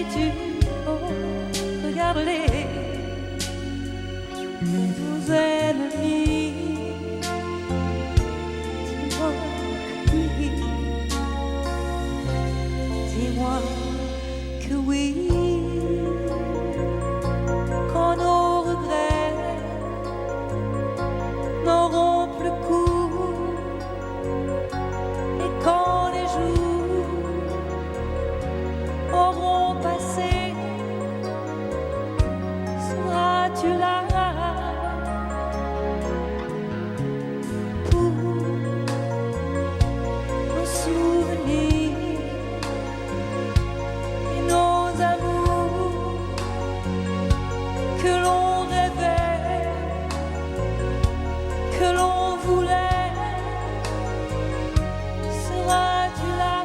l'habitude, oh, regarde-les, nos ennemis. Dis-moi oui, dis-moi que oui, quand nos regrets n'auront plus cours, et quand les jours auront passé, seras-tu là pour nos souvenirs et nos amours que l'on rêvait, que l'on voulait? Seras-tu là?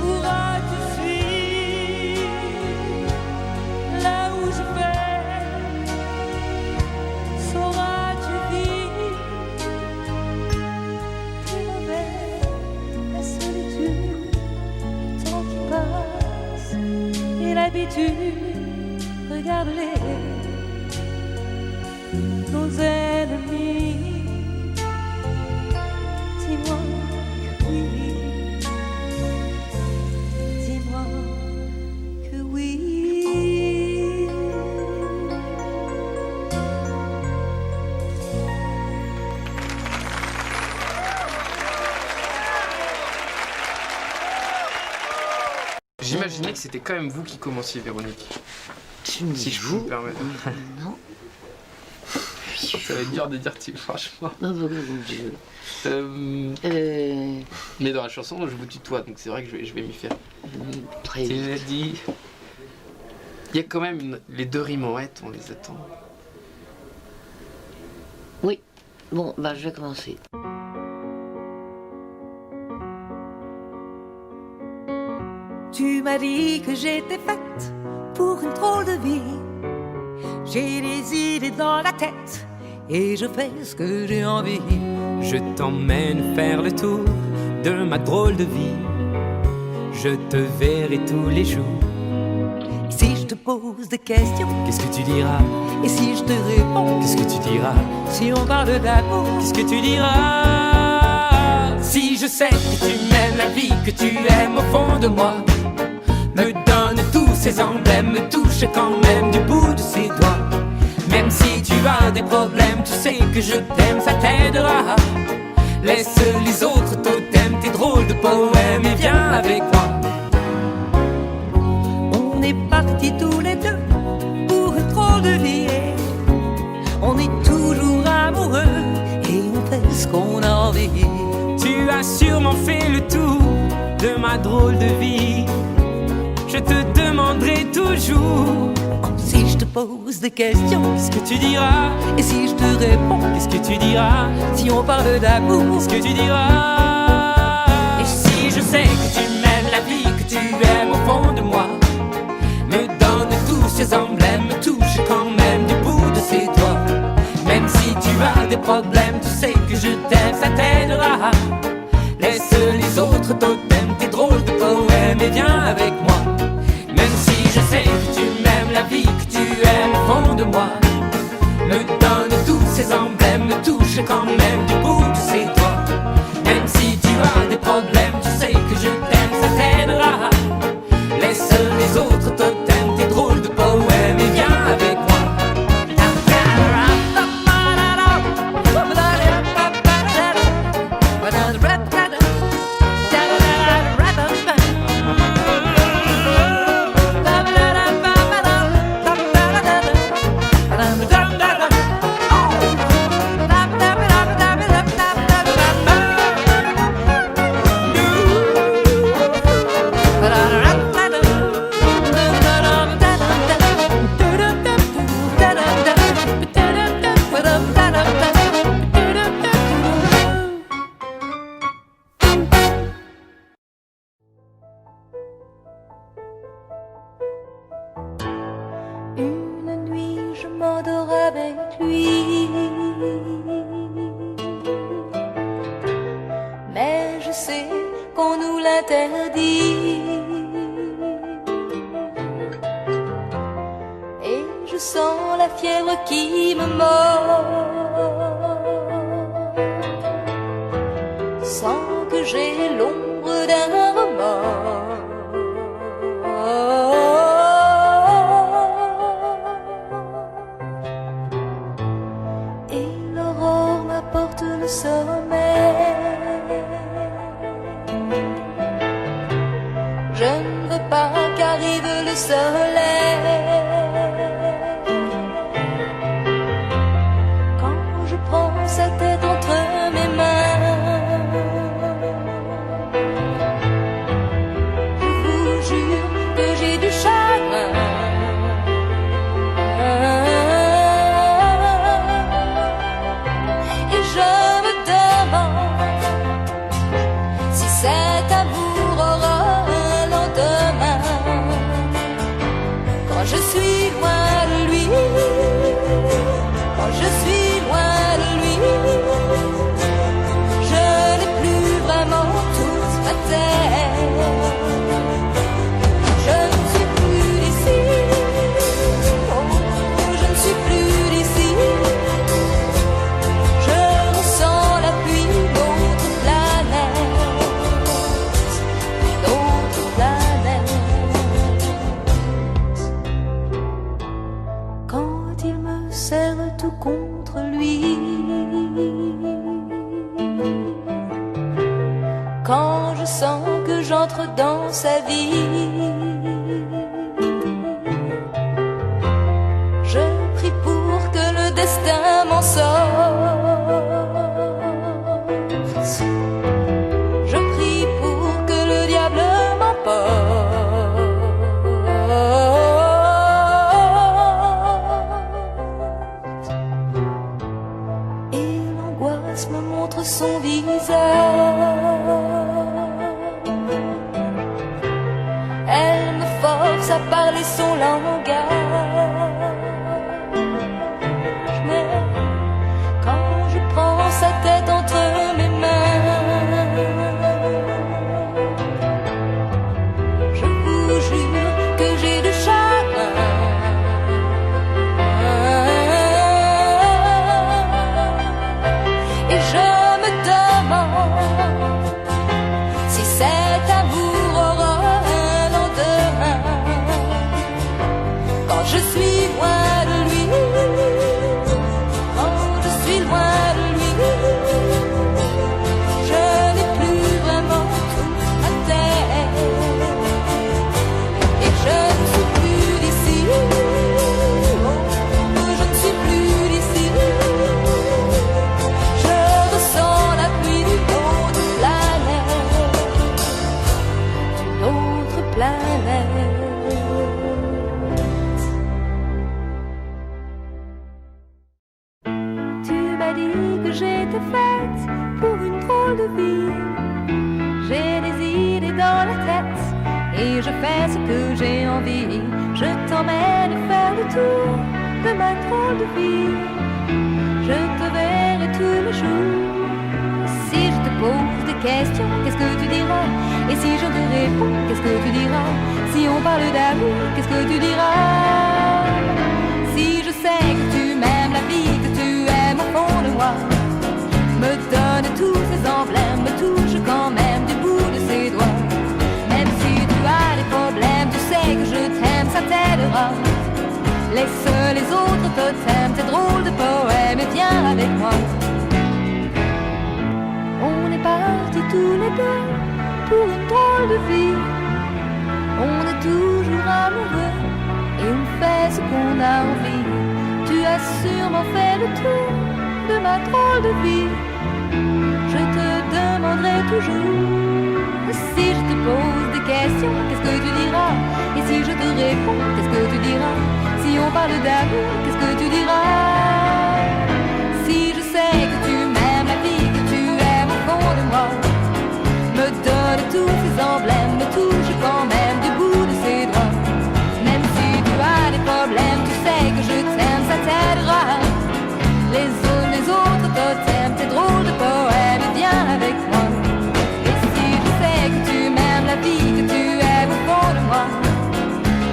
Pourras-tu suivre là où je vais? Sauras-tu vivre plus mauvais la solitude, le temps qui passe et l'habitude? Regarde-les, nos ennemis. Dis-moi que oui, dis-moi que oui. J'imaginais que c'était quand même vous qui commenciez, Véronique. Tu me Si dis je peux vous me permettre. Non. Ça va être dur de dire franchement. Oh, mon Dieu. Mais dans la chanson, je vous tutoie, donc c'est vrai que je vais m'y faire. Très Si vite. j'ai dit. Il y a quand même les deux rimeauettes, on les attend. Oui. Bon, bah je vais commencer. Tu m'as dit que j'étais faite pour une drôle de vie. J'ai des idées dans la tête et je fais ce que j'ai envie. Je t'emmène faire le tour de ma drôle de vie. Je te verrai tous les jours. Si je te pose des questions, Qu'est-ce que tu diras? et si je te réponds, Qu'est-ce que tu diras? si on parle d'amour, Qu'est-ce que tu diras? Si je sais que tu m'aimes la vie, que tu aimes au fond de moi, me donne tous ces emblèmes, me touche quand même du bout de ses doigts. Même si tu as des problèmes, tu sais que je t'aime, ça t'aidera. Laisse les autres totems, tes drôles de poèmes et viens avec moi. on est partis tous les deux pour une drôle de vie. On est toujours amoureux et on fait ce qu'on a envie. Tu as sûrement fait le tour de ma drôle de vie. Je te demanderai toujours Si je te pose des questions, ce que tu diras. et si je te réponds, Qu'est-ce que tu diras? si on parle d'amour, Qu'est-ce que tu diras? Et si je sais que tu m'aimes la vie, que tu aimes au fond de moi, me donne tous ces emblèmes, me touche quand même du bout de ses doigts. Même si tu as des problèmes, tu sais que je t'aime, ça t'aidera. Laisse les autres totems, tes drôles de poèmes et viens avec moi. Même si je sais que tu m'aimes la vie, que tu aimes au fond de moi, me donne tous ces emblèmes, me touche quand même du bout de ses doigts. Même si tu as des problèmes, tu sais que je t'aime, ça t'aidera. Laisse les autres totems, tes drôles de poèmes et viens avec moi. Une nuit, je m'endors avec lui. Mais je sais qu'on nous l'interdit. je sens la fièvre qui me mord, sans que j'ai l'ombre d'un remords. Et l'aurore m'apporte le sommeil. Je ne veux pas qu'arrive le soleil. Quand je prends sa tête entre mes mains, je vous jure que j'ai du chagrin. Et je me demande si cet amour aura un lendemain. Quand je suis loin de lui, quand je suis loin de lui, je n'ai plus vraiment toute ma tête. Je ne suis plus d'ici, oh, je ne suis plus d'ici. Je ressens la pluie d'autres planètes, d'autres planètes. Quand il me serre tout contre lui, quand je sens que j'entre dans sa vie, je prie pour que le destin m'en sorte. Je prie pour que le diable m'emporte. Et l'angoisse me montre son visage. Elle me force à parler son langage. Mais quand je prends sa tête entre mes mains, je vous jure que j'ai du chagrin. Et je me demande si cet amour aura un lendemain. Quand je suis loin de lui, quand je suis loin de lui, je n'ai plus vraiment toute ma tête. Et je ne suis plus d'ici, oh, je ne suis plus d'ici. Je ressens la pluie d'une autre planète. Tu m'as dit que j'étais faite pour une drôle de vie. J'ai des idées dans la tête et je fais ce que j'ai envie. Je t'emmène faire le tour de ma drôle de vie. Je te verrai tous les jours. Si je te pose des questions, qu'est-ce que tu diras? Et si je te réponds, qu'est-ce que tu diras? Si on parle d'amour, qu'est-ce que tu diras? Si je sais que tu m'aimes, la vie que tu aimes au fond de moi me donne tous ces emblèmes, me touche quand même du bout de ses doigts. Même si tu as des problèmes, tu sais que je t'aime, ça t'aidera. Laisse les autres totems, tes drôles de poèmes et viens avec moi. On est partis tous les deux pour une drôle de vie. On est toujours amoureux et on fait ce qu'on a envie. Tu as sûrement fait le tour de ma drôle de vie. Je te demanderai toujours. Si je te pose des questions, qu'est-ce que tu diras? Et si je te réponds, qu'est-ce que tu diras? Si on parle d'amour, qu'est-ce que tu diras? Si je sais que tu m'aimes, la vie que tu aimes au fond de moi me donne tous ces emblèmes, me touche quand même du bout de ses doigts. Même si tu as des problèmes, tu sais que je t'aime, ça t'aidera. Les autres totems, tes drôles de poèmes, viens avec moi. Et si je sais que tu m'aimes, la vie que tu aimes au fond de moi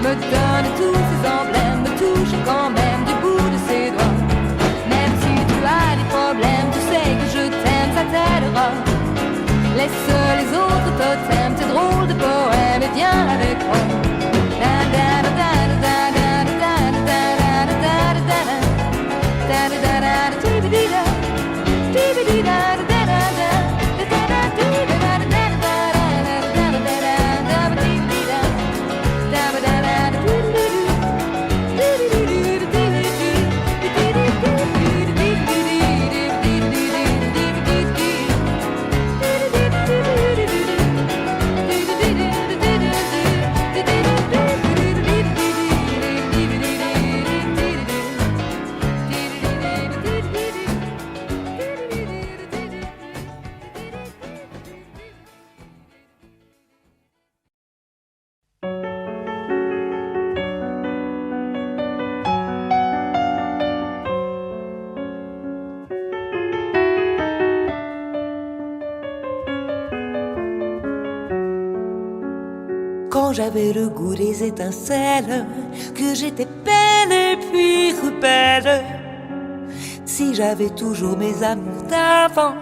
me donne tous ces emblèmes, me touche quand même laisse les autres totems, tes drôles de poèmes et viens avec moi. Quand j'avais le goût des étincelles, que j'étais belle et puis rebelle. Si j'avais toujours mes amours d'avant,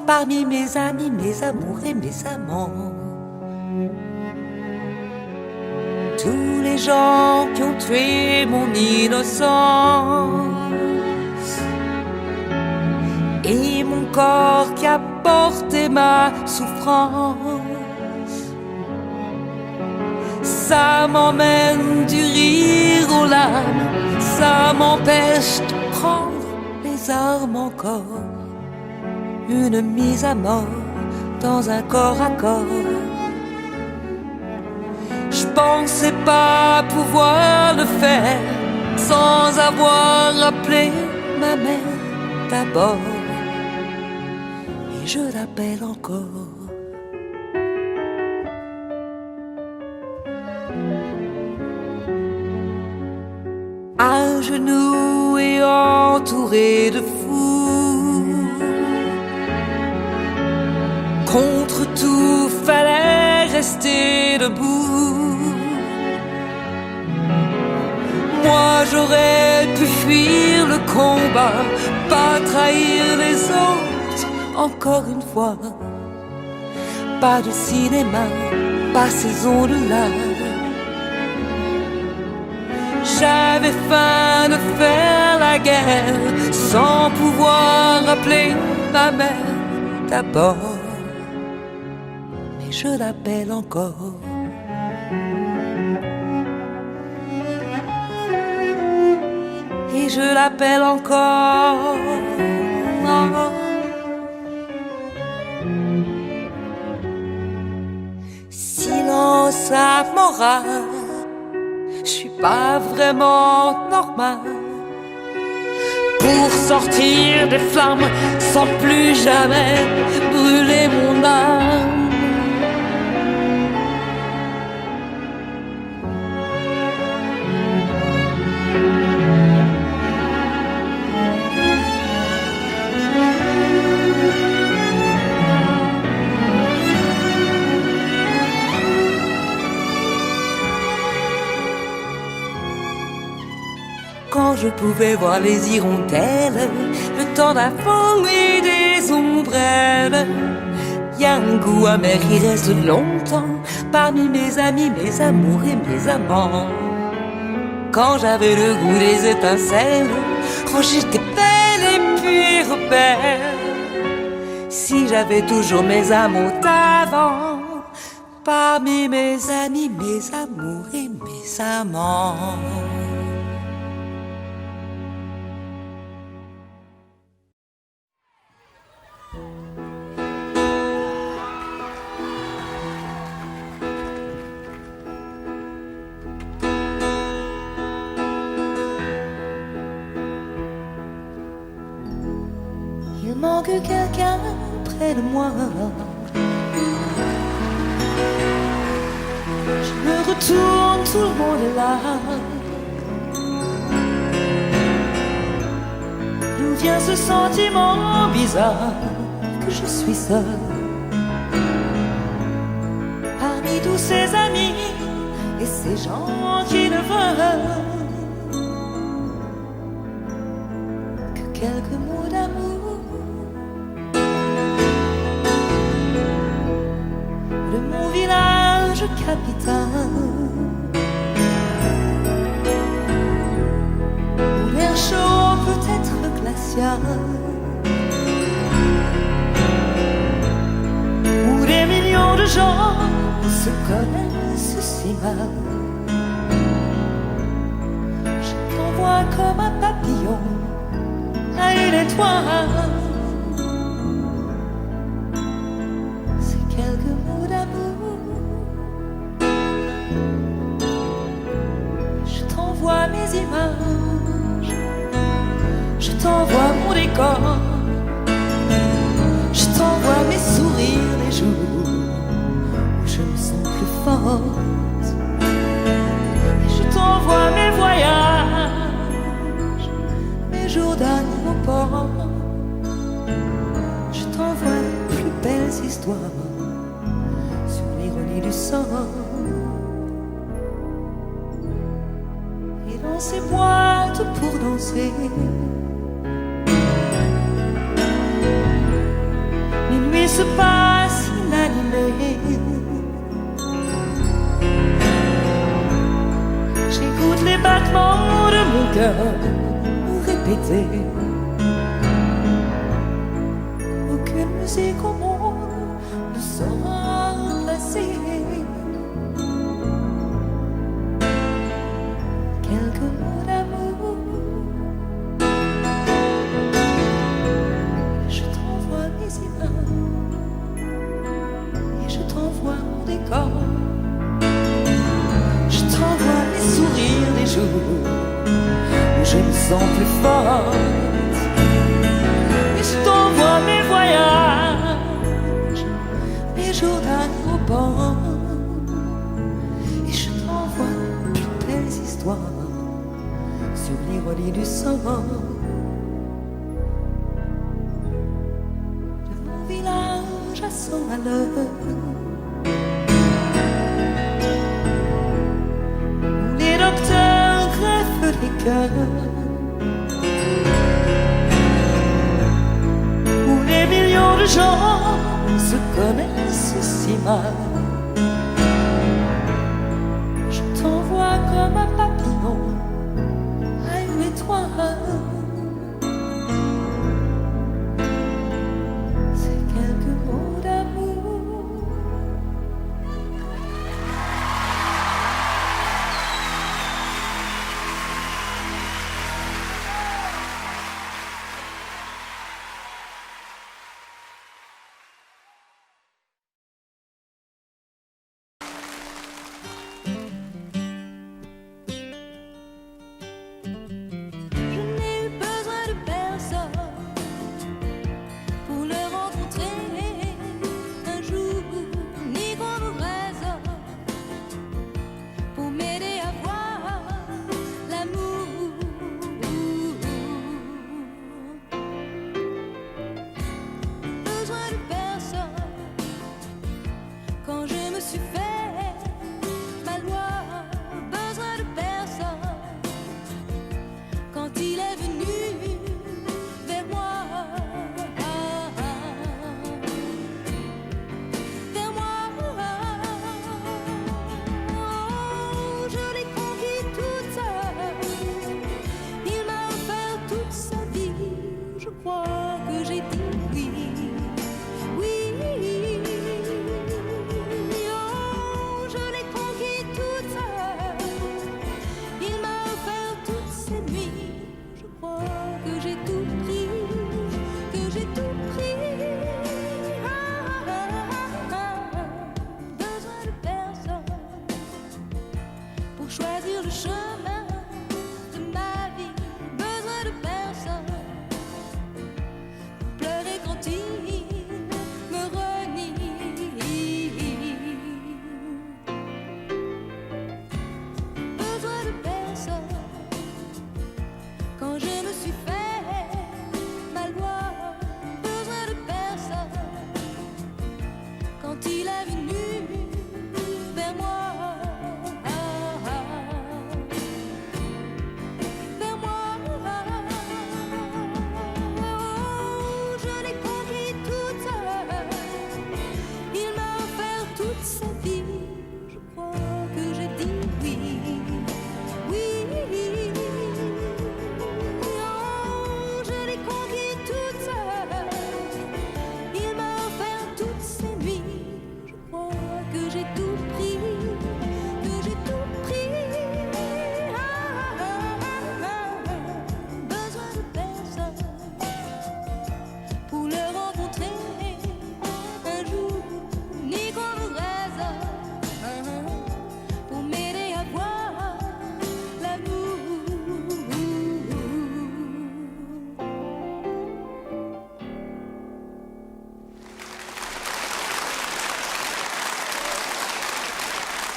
parmi mes amis, mes amours et mes amants. Tous les gens qui ont tué mon innocence et mon corps qui a porté ma souffrance. Ça m'emmène du rire aux larmes, ça m'empêche de prendre les armes encore. Une mise à mort dans un corps à corps. Je pensais pas pouvoir le faire sans avoir appelé ma mère d'abord. Et je l'appelle encore. À genoux et entouré de fous, contre tout fallait rester debout. Moi j'aurais pu fuir le combat, pas trahir les autres encore une fois. Pas de cinéma, pas ces ondes-là. J'avais faim de faire la guerre sans pouvoir appeler ma mère d'abord. Mais je l'appelle encore. Et je l'appelle encore. Silence à morale. Je suis pas vraiment normal pour sortir des flammes sans plus jamais brûler mon âme. Quand je pouvais voir les hirondelles, le temps d'un vent et des ombrelles. Y a un goût amer qui reste longtemps parmi mes amis, mes amours et mes amants. Quand j'avais le goût des étincelles, quand j'étais belle et puis rebelle. Si j'avais toujours mes amours d'avant, parmi mes amis, mes amours et mes amants. Il manque quelqu'un près de moi. Je me retourne, tout le monde est là. D'où vient ce sentiment bizarre que je suis seule parmi tous ces amis et ces gens qui ne veulent que quelques mots d'amour. village capital, où l'air chaud peut être glacial, où des millions de gens se connaissent si mal. Je t'envoie comme un papillon à une étoile. C'est quelques mots d'amour. Je t'envoie mes images, je t'envoie mon décor, je t'envoie mes sourires les jours où je me sens plus forte. Et je t'envoie mes voyages, mes jours d'aéroport. Je t'envoie les plus belles histoires sur l'ironie du sort. Et dans ces boîtes pour danser, les nuits se passent inanimées. J'écoute les battements de mon cœur répéter. Aucune musique au monde ne saura remplacer quelques mots d'amour. Je t'envoie mes images et je t'envoie mon décor. Je t'envoie mes sourires des jours où je me sens plus forte. Et je t'envoie mes voyages, mes jours d'aéroport. Et je t'envoie les plus belles histoires sur l'ironie du sort. De mon village à 100 à l'heure, où les docteurs greffent les cœurs, où les millions de gens se connaissent si mal. Je t'envoie comme un papillon à une étoile. C'est quelques mots d'amour. Je n'ai eu besoin de personne pour le rencontrer un jour, ni qu'on nous raisonne pour m'aider à voir l'amour. Besoin de personne quand je me suis fait valoir. Besoin de personne quand il est venu vers moi, vers moi. Je l'ai conquis toute seule, il m'a offert toute sa vie. Je crois que j'ai dit oui, oui. Oh, je l'ai conquis toute seule, il m'a offert toutes ces nuits. Je crois que j'ai tout pris, que j'ai tout pris. Besoin de personne pour choisir le chemin de ma vie. Besoin de personne pour pleurer quand il me renie. Besoin de personne quand je me suis fait valoir. Besoin de personne quand il est venu vers moi.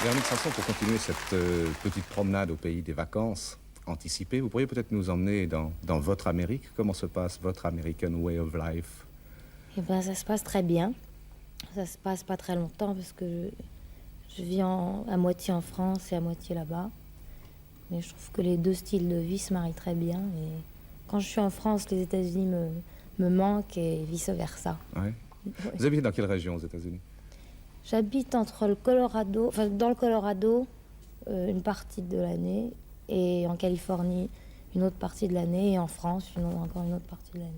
Véronique Sanson, pour continuer cette petite promenade au pays des vacances anticipées, vous pourriez peut-être nous emmener dans votre Amérique. Comment se passe votre American Way of Life? Eh ben, ça se passe très bien. Ça se passe pas très longtemps parce que je vis à moitié en France et à moitié là-bas. Mais je trouve que les deux styles de vie se marient très bien. Et quand je suis en France, les États-Unis me manquent et vice-versa. Ouais. Ouais. Vous habitez dans quelle région aux États-Unis? J'habite dans le Colorado, une partie de l'année, et en Californie, une autre partie de l'année, et en France, encore une autre partie de l'année.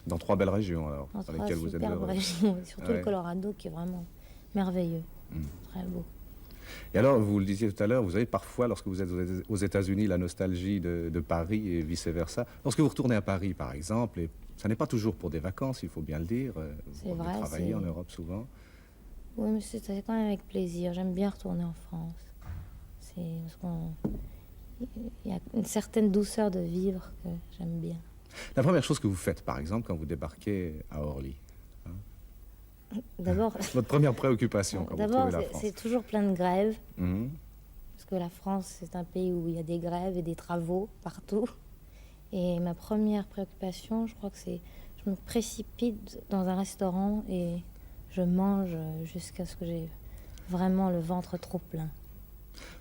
Dans 3 belles régions, alors, Dans dans 3 lesquelles vous êtes superbes heureux. régions, surtout Ouais. le Colorado qui est vraiment merveilleux, très beau. Et alors, vous le disiez tout à l'heure, vous avez parfois, lorsque vous êtes aux États-Unis, la nostalgie de Paris et vice-versa. Lorsque vous retournez à Paris, par exemple, et ça n'est pas toujours pour des vacances, il faut bien le dire, C'est vous vrai, travaillez c'est- en Europe souvent. Oui, mais c'est quand même avec plaisir. J'aime bien retourner en France. C'est parce il y a une certaine douceur de vivre que j'aime bien. La première chose que vous faites, par exemple, quand vous débarquez à Orly, D'abord, votre première préoccupation quand vous d'abord, retrouvez la France. c'est toujours plein de grèves. Mhm. Parce que la France, c'est un pays où il y a des grèves et des travaux partout. Et ma première préoccupation, je crois que c'est... Je me précipite dans un restaurant et je mange jusqu'à ce que j'ai vraiment le ventre trop plein.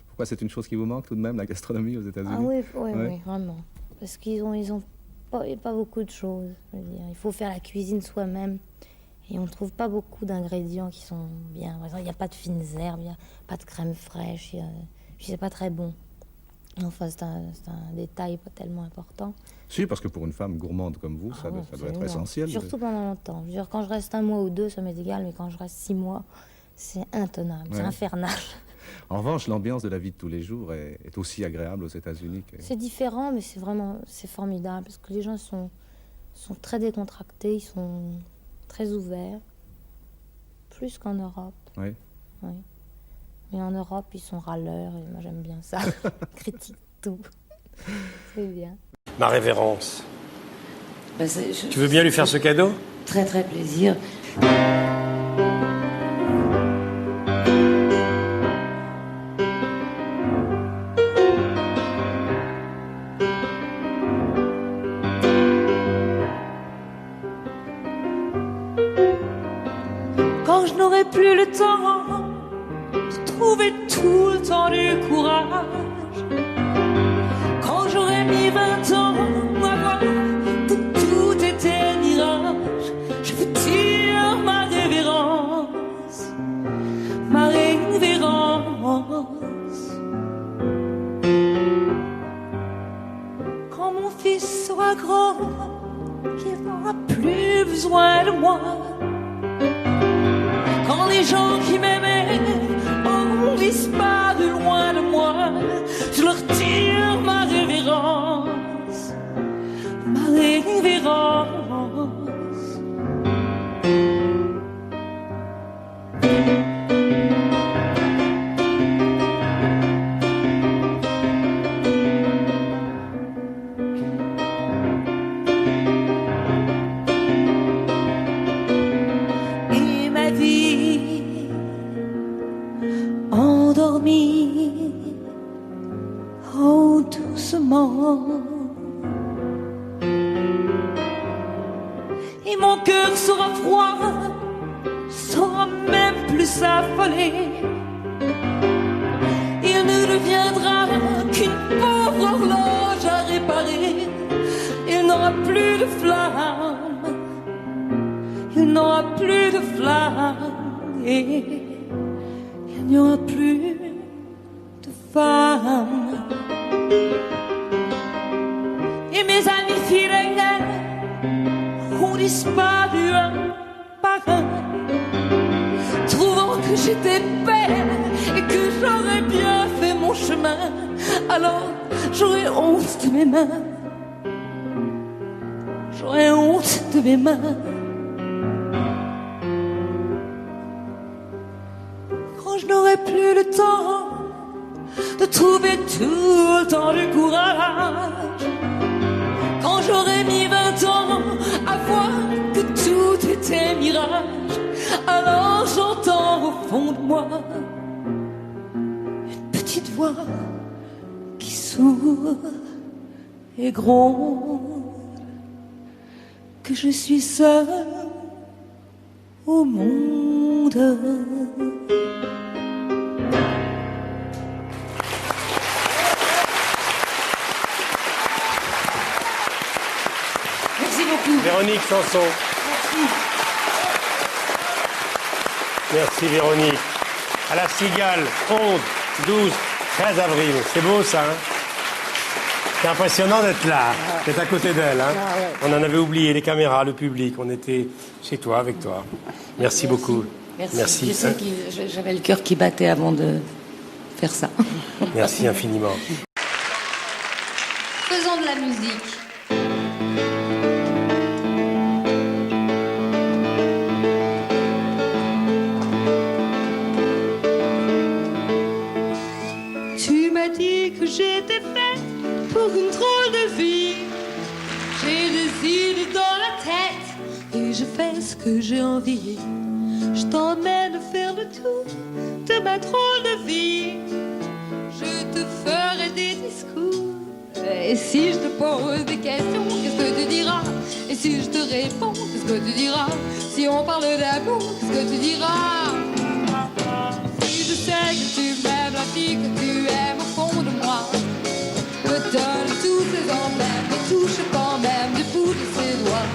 Pourquoi c'est une chose qui vous manque tout de même, la gastronomie aux États-Unis? Ah oui, oui, Ouais. oui, vraiment. Parce qu'ils ont pas beaucoup de choses. Je veux dire. Il faut faire la cuisine soi-même. Et on ne trouve pas beaucoup d'ingrédients qui sont bien. Par exemple, il n'y a pas de fines herbes, il n'y a pas de crème fraîche. Puis c'est pas très bon. Enfin, c'est un détail pas tellement important. Si, parce que pour une femme gourmande comme vous, ça, Ah ouais, ça doit être absolument. essentiel. Surtout pendant longtemps. Je veux dire, quand je reste 1 mois ou 2, ça m'est égal, mais quand je reste 6 mois, c'est intenable, c'est Ouais. infernal. En revanche, l'ambiance de la vie de tous les jours est aussi agréable aux États-Unis. C'est différent, mais c'est formidable, parce que les gens sont très décontractés, ils sont très ouverts, plus qu'en Europe. Oui. Oui. Mais en Europe, ils sont râleurs, et moi j'aime bien ça. Critique tout. C'est bien. Ma révérence. Ben, Tu veux bien lui faire ce cadeau? Très très plaisir. Quand je n'aurai plus le temps de trouver tout le temps du courage, quand j'aurai mis 20 ans à voir que tout était mirage, je vous tire ma révérence, ma révérence. Quand mon fils sera grand, qu'il n'aura plus besoin de moi, quand les gens qui m'aimaient auront disparu loin de moi, je leur tire ma révérence, ma révérence. Et ma vie endormie, oh doucement, et mon cœur sera froid, sera même plus affolé. Il ne deviendra qu'une pauvre horloge à réparer. Il n'aura plus de flamme, il n'aura plus de flamme, et il n'y aura plus de femme. Et mes amis fidèles ont disparu un par un, trouvant que j'étais belle et que j'aurais bien fait mon chemin. Alors j'aurais honte de mes mains, j'aurais honte de mes mains. Quand je n'aurai plus le temps de trouver tout le temps du courage, quand j'aurai mis 20 ans à voir que tout était mirage, alors j'entends au fond de moi toi qui souffre et gronde, que je suis seule au monde. Merci beaucoup. Véronique Sanson. Merci Véronique. À la Cigale, 11, 12, 13 avril. C'est beau ça, hein? C'est impressionnant d'être là, d'être à côté d'elle. Hein? On en avait oublié les caméras, le public. On était chez toi, avec toi. Merci beaucoup. Merci. Je sais que j'avais le cœur qui battait avant de faire ça. Merci infiniment. Faisons de la musique. Tu m'as dit que j'étais faite pour une drôle de vie. J'ai des idées dans la tête et je fais ce que j'ai envie. Je t'emmène faire le tour de ma drôle de vie. Je te ferai des discours. Et si je te pose des questions, qu'est-ce que tu diras? Et si je te réponds, qu'est-ce que tu diras? Si on parle d'amour, qu'est-ce que tu diras? Si je sais que tu m'aimes, la fille que tu aimes au fond de moi, me donne tous ces emblèmes, me touche quand même du bout de ses doigts.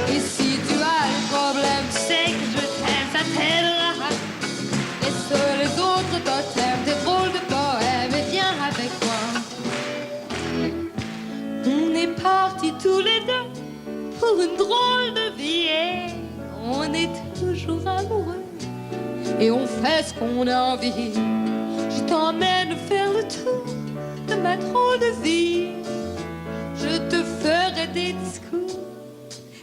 Et si tu as des problèmes, tu sais que je t'aime, ça t'aidera. Laisse les autres totems, des drôles de poèmes, et viens avec moi. On est partis tous les deux pour une drôle de vie et on est toujours amoureux et on fait ce qu'on a envie. Je t'emmène faire le tour de ma drôle de vie. Je te ferai des discours.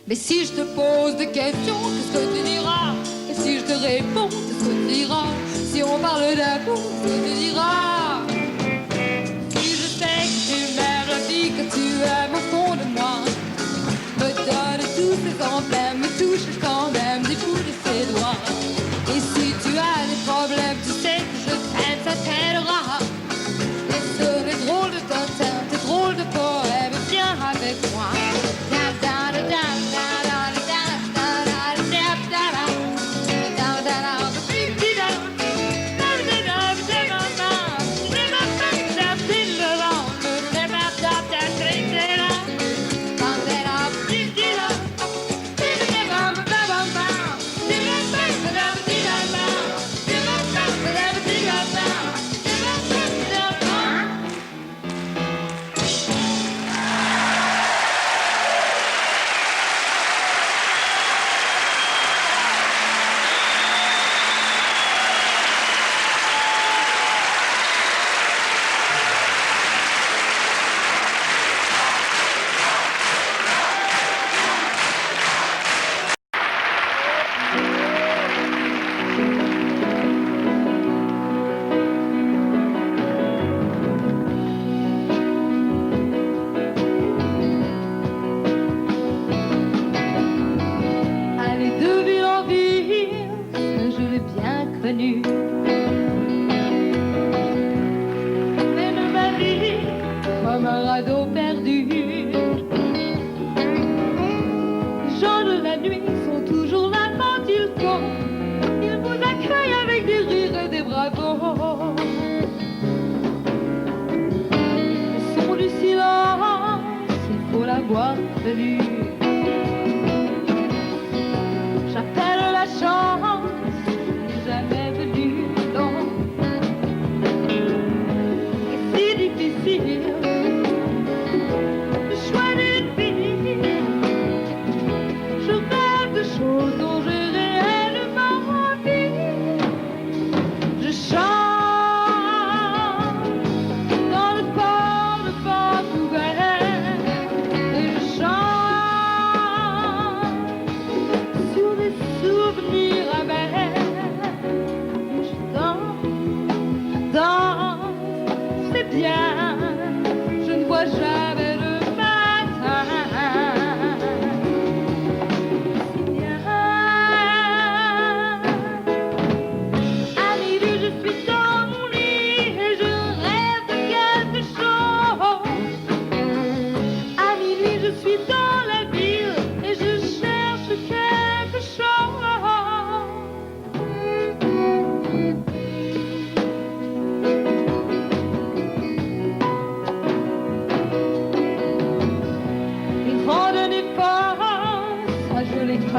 Mais si je te pose des questions, qu'est-ce que tu diras? Et si je te réponds, qu'est-ce que tu diras? Si on parle d'amour, qu'est-ce que tu diras? Si je sais que tu m'aimes, la vie que tu aimes au fond de moi, me donne tous ces emblèmes, me touche quand même du bout de ses doigts. Et si tu as des problèmes, tu sais que je t'aime, ça t'aidera. Laisse les drôles de totems, tes drôles de poèmes, viens avec moi.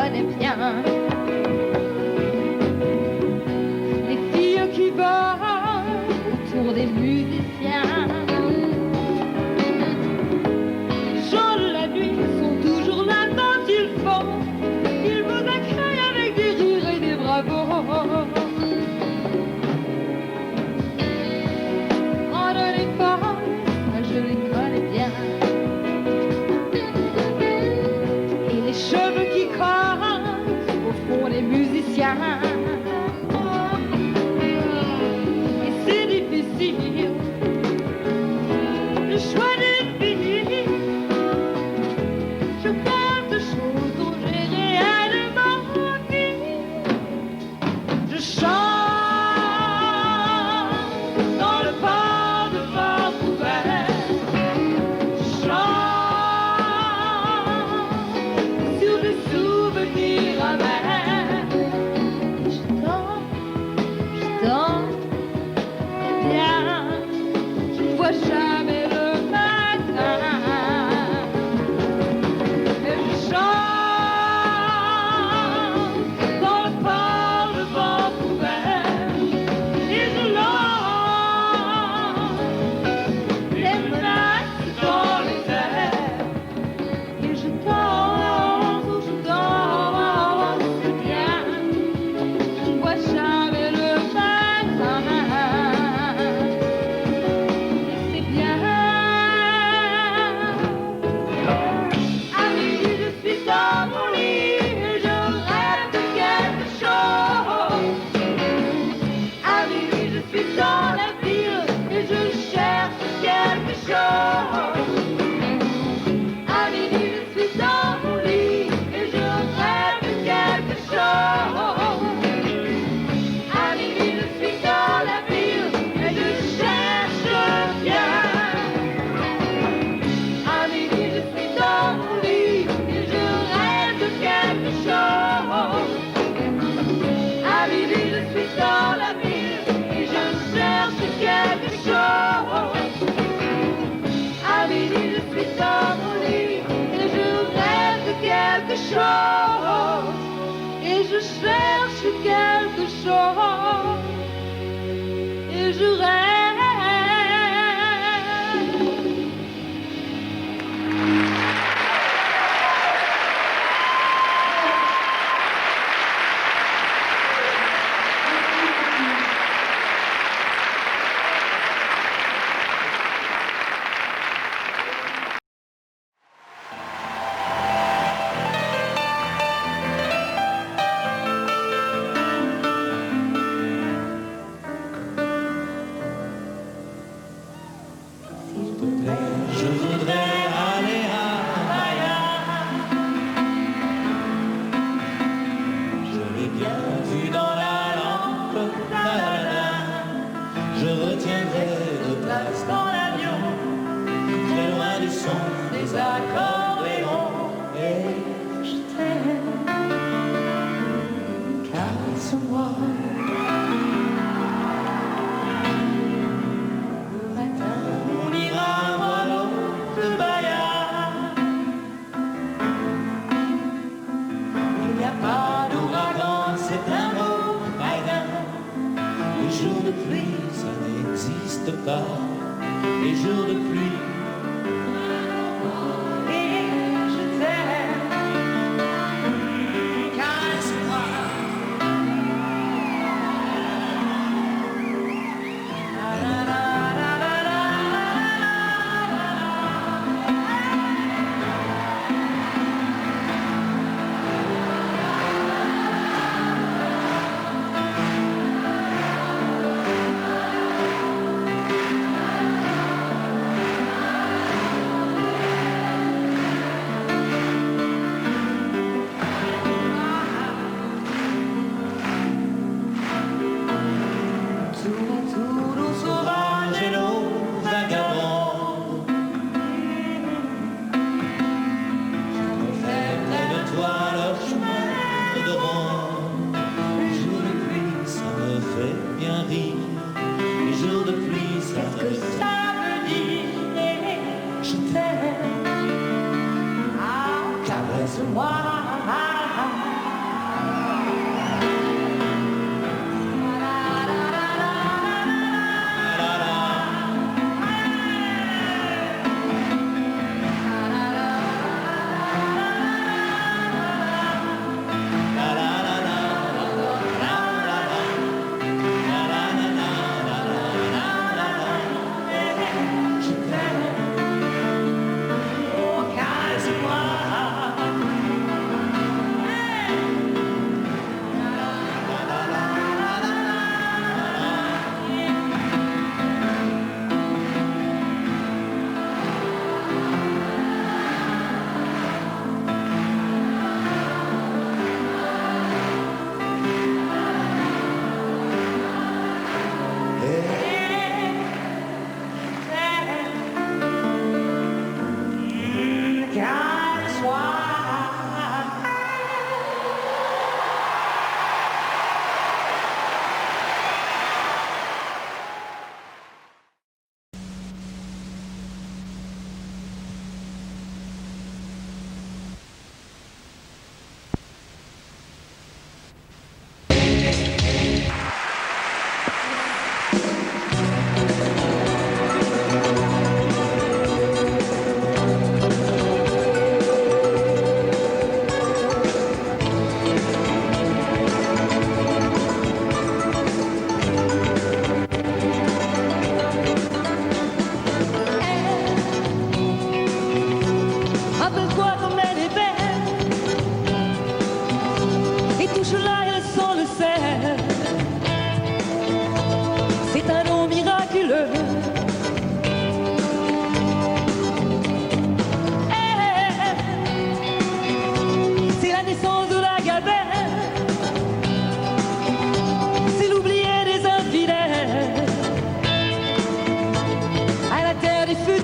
connais bien. Les filles qui volent autour des musiciens. Les gens de la nuit sont toujours là quand ils font. Ils vous accueillent avec des rires et des bravos. Oh, ne les pas, je les connais bien. Et les cheveux qui cassent au fond des musiciens. Et c'est difficile, le choix d'une vie. Je parle de choses dont j'ai réellement envie. Je chante dans le port de Vancouver. Je chante sur des souvenirs amers. Je danse bien. Je ne vois jamais le matin. Et je chante dans le port de Vancouver. Et je lance les menaces dans les airs. Et je danse bien. Je ne vois jamais le matin. Et c'est bien. À minuit, je suis dans mon lit et je rêve de quelque chose. À minuit, je suis dans la ville et je cherche quelque chose. À minuit, je suis dans mon lit et je rêve de quelque chose. À minuit, je suis dans la ville et je cherche bien. À minuit, je suis dans mon lit et je rêve de quelque chose. À minuit, je suis dans la ville et je cherche quelque chose. À minuit, je suis dans mon lit et je rêve de quelque chose. Et je cherche quelque chose. Et je rêve. Je voudrais aller à Maya. Je l'ai bien vu dans la lampe, nanana. Je retiendrai de place dans l'avion, très loin du son des accordéons. Et je t'aime, caresse-moi. On ira voir l'eau de Bahia. Il n'y a pas d'ouragan, c'est un mot païen. Les jours de pluie, ça n'existe pas. Les jours de pluie. Et je t'aime, caresse-moi. Caresse-moi.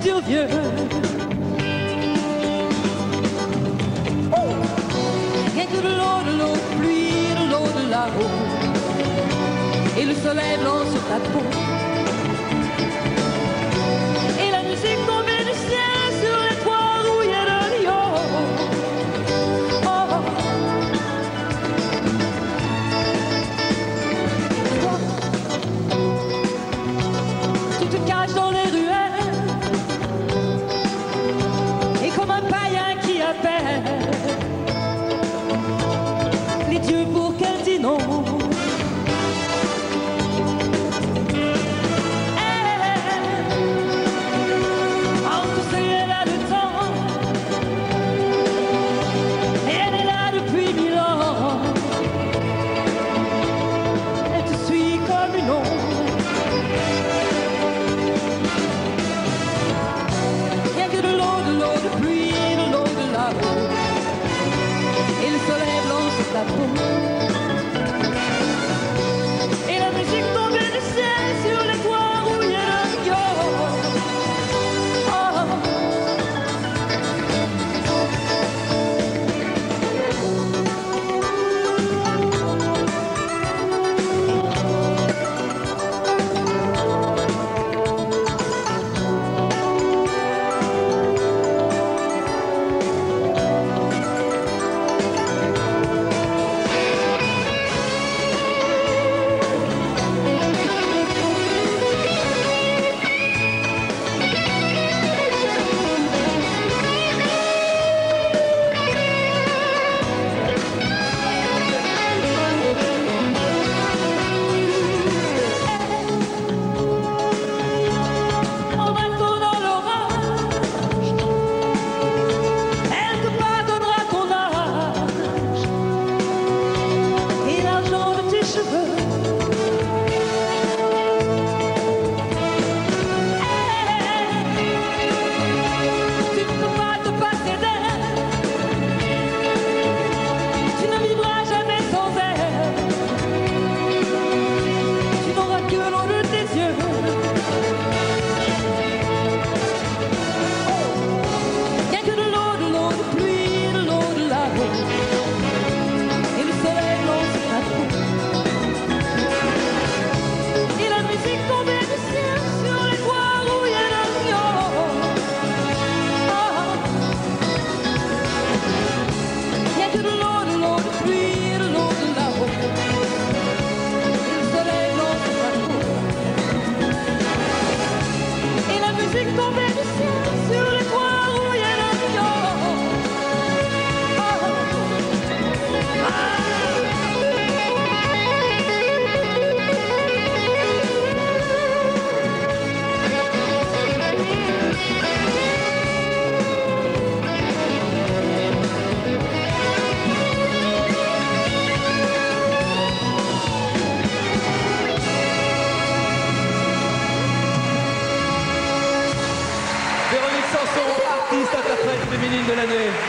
dire vieux. Rien que de l'eau, pluie, de l'eau de là-haut, et le soleil blanc sur ta peau, et la musique tombée du ciel sur les toits rouillés de Rio. Oh. Toi, tu te caches dans les ruelles, et comme un païen qui appelle les dieux pour qu'elle dise non. Et la musique tombée du ciel sur les toits rouillés de Rio. Véronique Sanson, artiste interprète féminine de l'année.